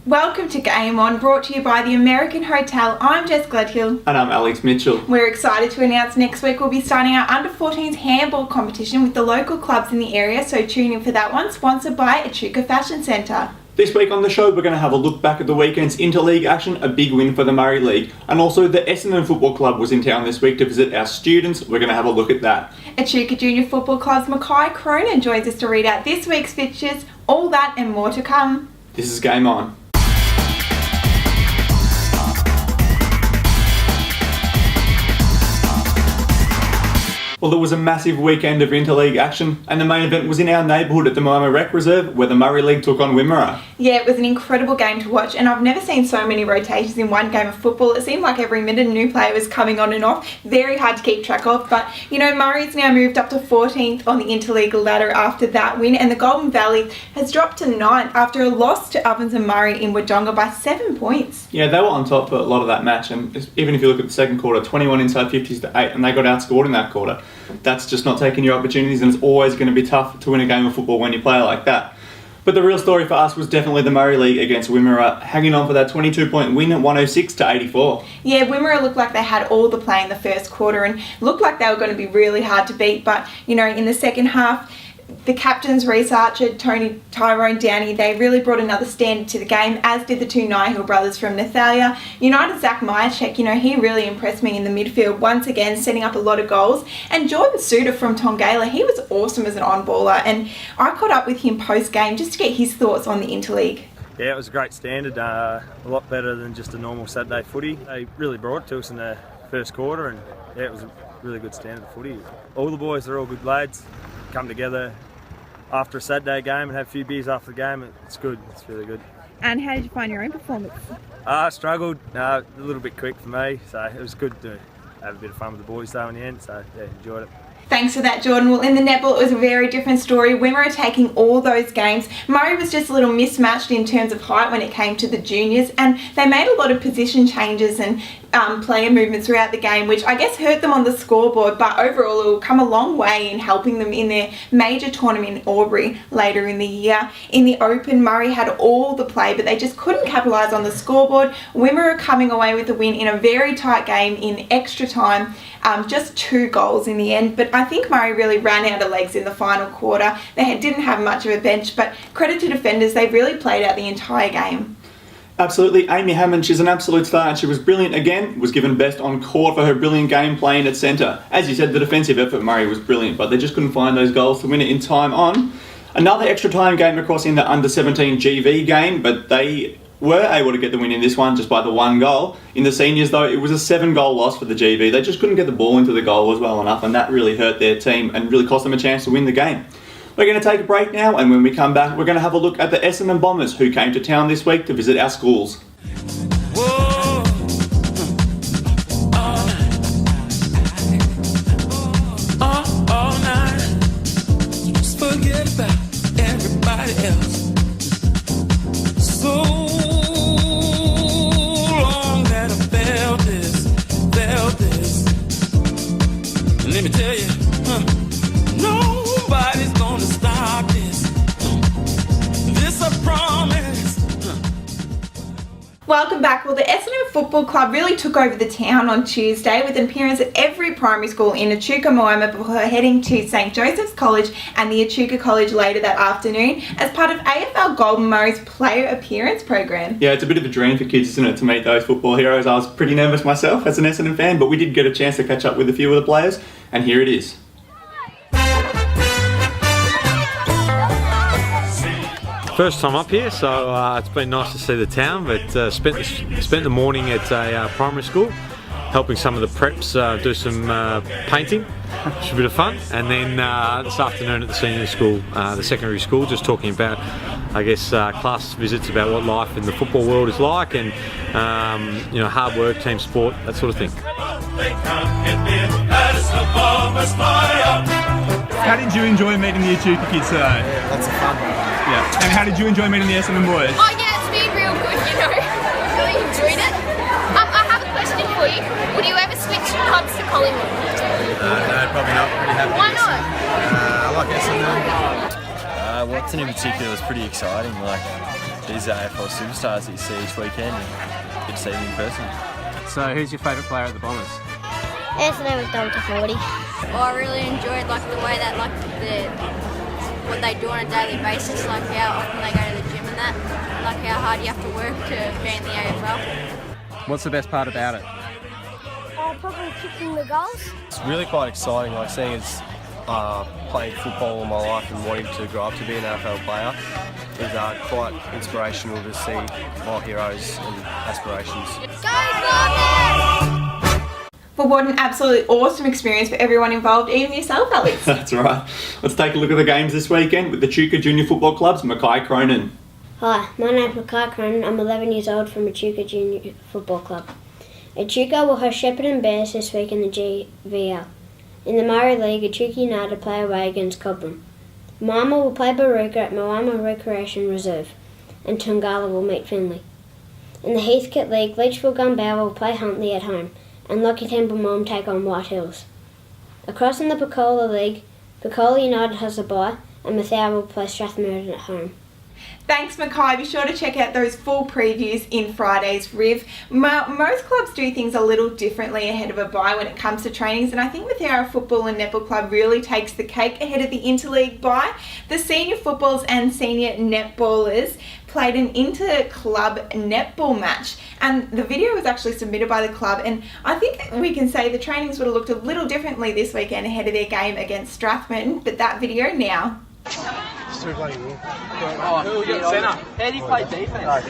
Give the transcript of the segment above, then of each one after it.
Welcome to Game On, brought to you by the American Hotel. I'm Jess Gledhill. And I'm Alex Mitchell. We're excited to announce next week we'll be starting our Under-14s handball competition with the local clubs in the area, so tune in for that one, sponsored by Echuca Fashion Centre. This week on the show, we're going to have a look back at the weekend's interleague action, a big win for the Murray League. And also, the Essendon Football Club was in town this week to visit our students. We're going to have a look at that. Echuca Junior Football Club's Makai Cronin joins us to read out this week's fixtures. All that and more to come. This is Game On. Well, it was a massive weekend of interleague action, and the main event was in our neighbourhood at the Moama Rec Reserve, where the Murray League took on Wimmera. Yeah, it was an incredible game to watch, and I've never seen so many rotations in one game of football. It seemed like every minute a new player was coming on and off. Very hard to keep track of, but Murray's now moved up to 14th on the interleague ladder after that win, and the Golden Valley has dropped to 9th after a loss to Ovens and Murray in Wodonga by 7 points. Yeah, they were on top for a lot of that match, and even if you look at the second quarter, 21 inside 50s to 8, and they got outscored in that quarter. That's just not taking your opportunities, and it's always going to be tough to win a game of football when you play like that. But the real story for us was definitely the Murray League against Wimmera, hanging on for that 22-point win at 106 to 84. Yeah, Wimmera looked like they had all the play in the first quarter and looked like they were going to be really hard to beat. But, in the second half, the captains, Reece Archer, Tyrone Downey, they really brought another standard to the game, as did the two Nihill brothers from Mathoura. United Zach Myercheck, he really impressed me in the midfield once again, setting up a lot of goals. And Jordan Suter from Tongala, he was awesome as an on-baller, and I caught up with him post-game just to get his thoughts on the interleague. Yeah, it was a great standard, a lot better than just a normal Saturday footy. They really brought it to us in the first quarter, and it was a really good standard of footy. All the boys are all good lads, come together after a Saturday game and have a few beers after the game. It's good, it's really good. And how did you find your own performance? I struggled, a little bit quick for me, so it was good to have a bit of fun with the boys though in the end, so yeah, enjoyed it. Thanks for that, Jordan. Well, in the netball, it was a very different story. Wimmera taking all those games. Murray was just a little mismatched in terms of height when it came to the juniors, and they made a lot of position changes and player movements throughout the game, which I guess hurt them on the scoreboard, but overall it will come a long way in helping them in their major tournament in Albury later in the year. In the Open, Murray had all the play, but they just couldn't capitalise on the scoreboard. Wimmera coming away with the win in a very tight game in extra time, just 2 goals in the end, but I think Murray really ran out of legs in the final quarter. They didn't have much of a bench, but credit to defenders, they really played out the entire game. Absolutely, Amy Hammond, she's an absolute star, and she was brilliant again, was given best on court for her brilliant game playing at centre. As you said, the defensive effort Murray was brilliant, but they just couldn't find those goals to win it in time on. Another extra time game across in the under-17 GV game, but they were able to get the win in this one just by the 1 goal. In the seniors though, it was a 7-goal loss for the GV. They just couldn't get the ball into the goal as well enough, and that really hurt their team and really cost them a chance to win the game. We're going to take a break now, and when we come back, we're going to have a look at the Essendon Bombers, who came to town this week to visit our schools. All night, just forget about everybody else. So long that I felt this. Let me tell you, nobody's gonna stop this. This I promise. Welcome back. Well, the Essendon Football Club really took over the town on Tuesday with an appearance at every primary school in Echuca-Moama before heading to St Joseph's College and the Echuca College later that afternoon as part of AFL Golden Murray's player appearance program. Yeah, it's a bit of a dream for kids, isn't it, to meet those football heroes. I was pretty nervous myself as an Essendon fan, but we did get a chance to catch up with a few of the players, and here it is. First time up here, so it's been nice to see the town, but spent the morning at a primary school helping some of the preps do some painting, which was a bit of fun, and then this afternoon at the senior school, the secondary school, just talking about, I guess, class visits about what life in the football world is like, and hard work, team sport, that sort of thing. How did you enjoy meeting the Echuca kids today? Yeah, lots of fun. Yeah. And how did you enjoy meeting the Essendon boys? Oh yeah, it's been real good, really enjoyed it. I have a question for you. Would you ever switch clubs to Collingwood? No, probably not. Pretty happy. Why not? I like Essendon. Watson in particular was pretty exciting. these are AFL superstars that you see each weekend, and good to see them in person. So who's your favourite player at the Bombers? Essendon with double to 40. Well, I really enjoyed the way that what they do on a daily basis, like how often they go to the gym and that, like how hard you have to work to be in the AFL. What's the best part about it? Probably kicking the goals. It's really quite exciting, like seeing as playing football all my life and wanting to grow up to be an AFL player. It's quite inspirational to see my heroes and aspirations. Go Bombers! Well, what an absolutely awesome experience for everyone involved, even yourself, Alex. That's right. Let's take a look at the games this weekend with the Echuca Junior Football Club's Makai Cronin. Hi, my name's Makai Cronin. I'm 11 years old from Echuca Junior Football Club. Echuca will host Shepparton Bears this week in the GVL. In the Murray League, Echuca United play away against Cobram. Moama will play Baruka at Moama Recreation Reserve, and Tungala will meet Finley. In the Heathcote League, Leachville Gumbauer will play Huntley at home, and Lucky Temple Mom take on White Hills. Across in the Pecola League, Pecola United has a bye, and Mathoura will play Strathmerton at home. Thanks, Makai. Be sure to check out those full previews in Friday's Riv. Most clubs do things a little differently ahead of a bye when it comes to trainings, and I think Mathoura Football and Netball Club really takes the cake ahead of the interleague bye. The senior footballs and senior netballers played an interclub netball match, and the video was actually submitted by the club, and I think we can say the trainings would have looked a little differently this weekend ahead of their game against Strathmerton, but that video now. How do you play defense?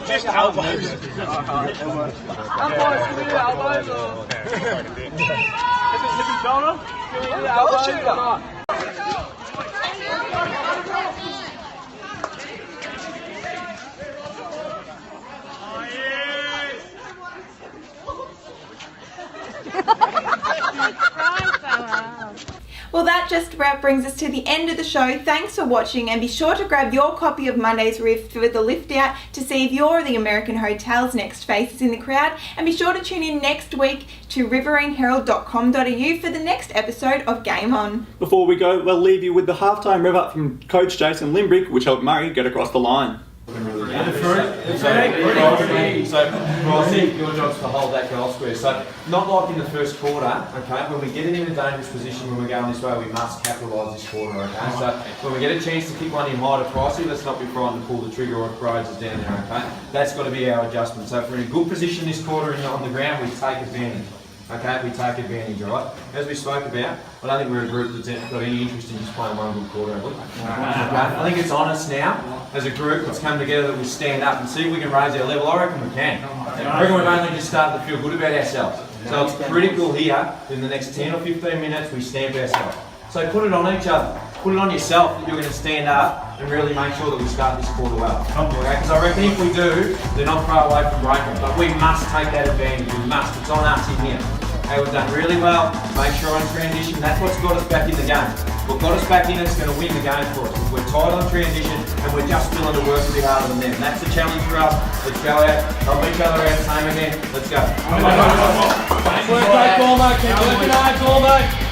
Just elbows. Well, that just about brings us to the end of the show. Thanks for watching, and be sure to grab your copy of Monday's Riff for the lift out to see if you're the American Hotel's next faces in the crowd, and be sure to tune in next week to riverineherald.com.au for the next episode of Game On. Before we go, we'll leave you with the halftime rev up from Coach Jason Limbrick, which helped Murray get across the line. So, Rossi, your job's to hold that goal square. So, not like in the first quarter, okay, when we get in a dangerous position when we're going this way, we must capitalise this quarter, okay? So, when we get a chance to kick one in high to Pricey, let's not be frightened to pull the trigger or if Rhodes is down there, okay? That's got to be our adjustment. So, if we're in a good position this quarter on the ground, we take advantage. Okay, we take advantage, alright? As we spoke about, I don't think we're a group that's got any interest in just playing one good quarter, have we? Okay, I think it's on us now, as a group, let's come together that we stand up and see if we can raise our level. I reckon we can. I reckon we've only just started to feel good about ourselves. So it's critical here, in the next 10 or 15 minutes, we stamp ourselves. So put it on each other. Put it on yourself that you're going to stand up and really make sure that we start this quarter well. Okay? Because I reckon if we do, they're not far away from breaking. But we must take that advantage. We must. It's on us in here. Okay, we've done really well. Make sure on transition. That's what's got us back in the game. What got us back in is going to win the game for us. We're tight on transition and we're just willing to work a bit harder than them. And that's the challenge for us. Let's go out. Help each other out. Same again. Let's go. Work, mate. Ball, mate. Keep looking hard, ball, mate.